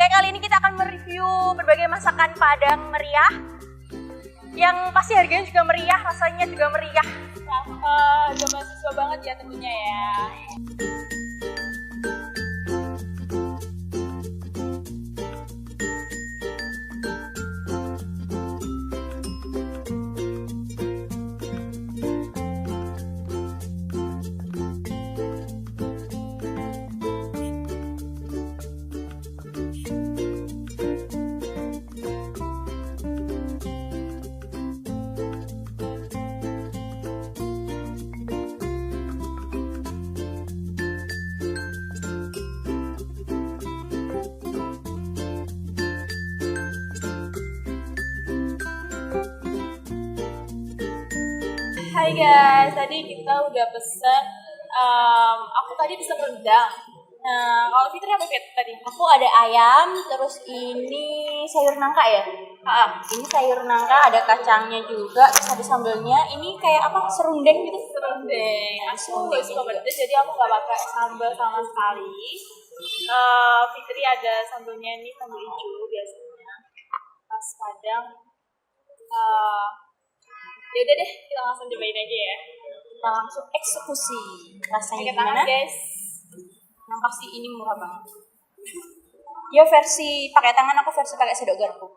Oke, kali ini kita akan mereview berbagai masakan Padang meriah yang pasti harganya juga meriah, rasanya juga meriah. Coba siswa banget ya tentunya ya. Hai guys, tadi kita udah pesen, aku tadi pesen rendang. Nah, kalau Fitri apa Fit tadi? Aku ada ayam, terus ini sayur nangka ya. Ini sayur nangka, ada kacangnya juga, terus ada sambelnya. Ini kayak apa? Serundeng gitu. Serundeng. Aku serundeng suka juga. pedes, jadi aku nggak pakai sambal sama sekali. Fitri ada sambelnya, ini sambal hijau biasanya. Khas Padang. Ya udah deh, kita langsung cobain aja ya. Kita langsung eksekusi. Rasanya Pakai tangan gimana? guys. Yang pasti ini murah banget. Ya versi pakai tangan, aku versi pakai sendok garpu.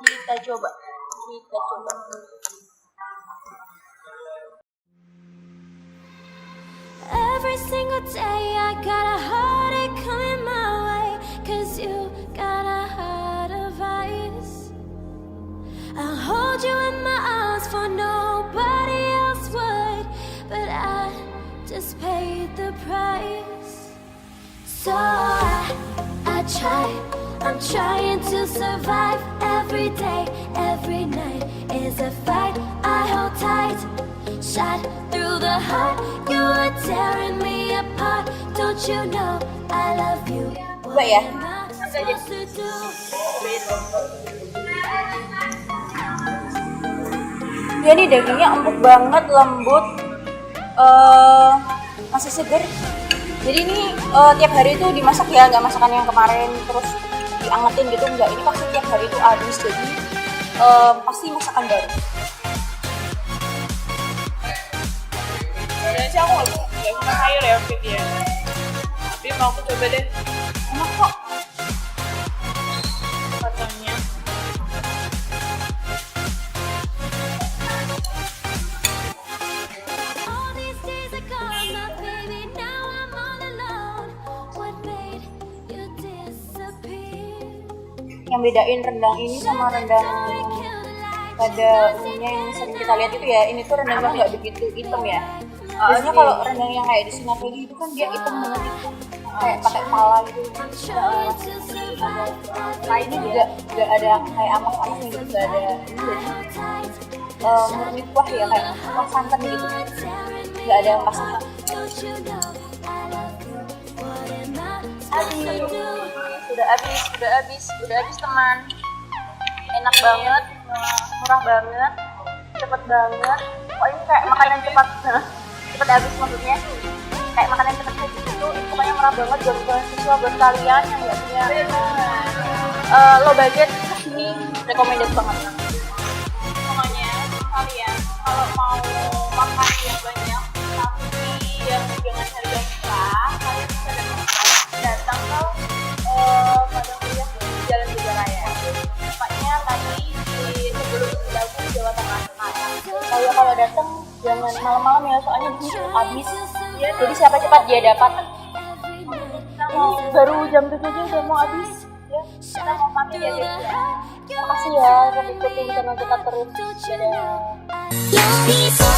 Kita coba. Every single day I got a heartache coming my way, 'cause you got a heart of ice. I'll hold you in my arms for nobody else would, but I just paid the price. So I try, I'm trying to survive. Every day, every night is a fight I hold tight. Shot through the heart, you are tearing me apart. Don't you know I love you? Coba ya. Dia nih dagingnya empuk banget, lembut, masih seger. Jadi ini tiap hari itu dimasak ya, nggak masakan yang kemarin terus diangetin gitu, enggak. Ini pasti tiap hari itu habis, jadi pasti masakan baru. Sebenarnya sih aku nggak suka sayur ya Fit ya. Tapi mau aku coba deh. Enak kok. Kacangnya. All these days are gone, my baby. Now I'm all alone. What made you disappear? Yang bedain rendang ini sama rendang pada umumnya yang sering kita lihat itu ya, ini tuh rendangnya nggak begitu hitam ya. Biasanya kalau rendang yang kayak di Singapura itu kan dia hitam banget itu, kayak pakai pala gitu. Nah ini juga nggak ada kayak amas-amas gitu, nggak ada ini jadi murni kuah ya, kayak kuah santan gitu, nggak ada pasang. Sudah habis teman. Enak banget, murah banget, cepet banget. Oh ini kayak makanan cepat habis maksudnya. Kayak makanan cepat habis itu pokoknya murah banget buat siswa, buat kalian yang nggak punya low budget, ini recommended banget. Pokoknya kalian kalau mau makan yang banyak tapi yang dengan harga murah, kalian bisa datang ke Padang Meriah di Jalan Tigaraya. Tempatnya tadi di sebelum Dagu, Jawa Tengah. Kalau datang jangan malam-malam ya, soalnya di sini habis. Ya, jadi siapa cepat dia dapat. Ini baru jam 7 aja udah mau habis. Ya, kita mau pamit ya guys ya. Makasih ya udah ikutin channel kita terus. Dadah.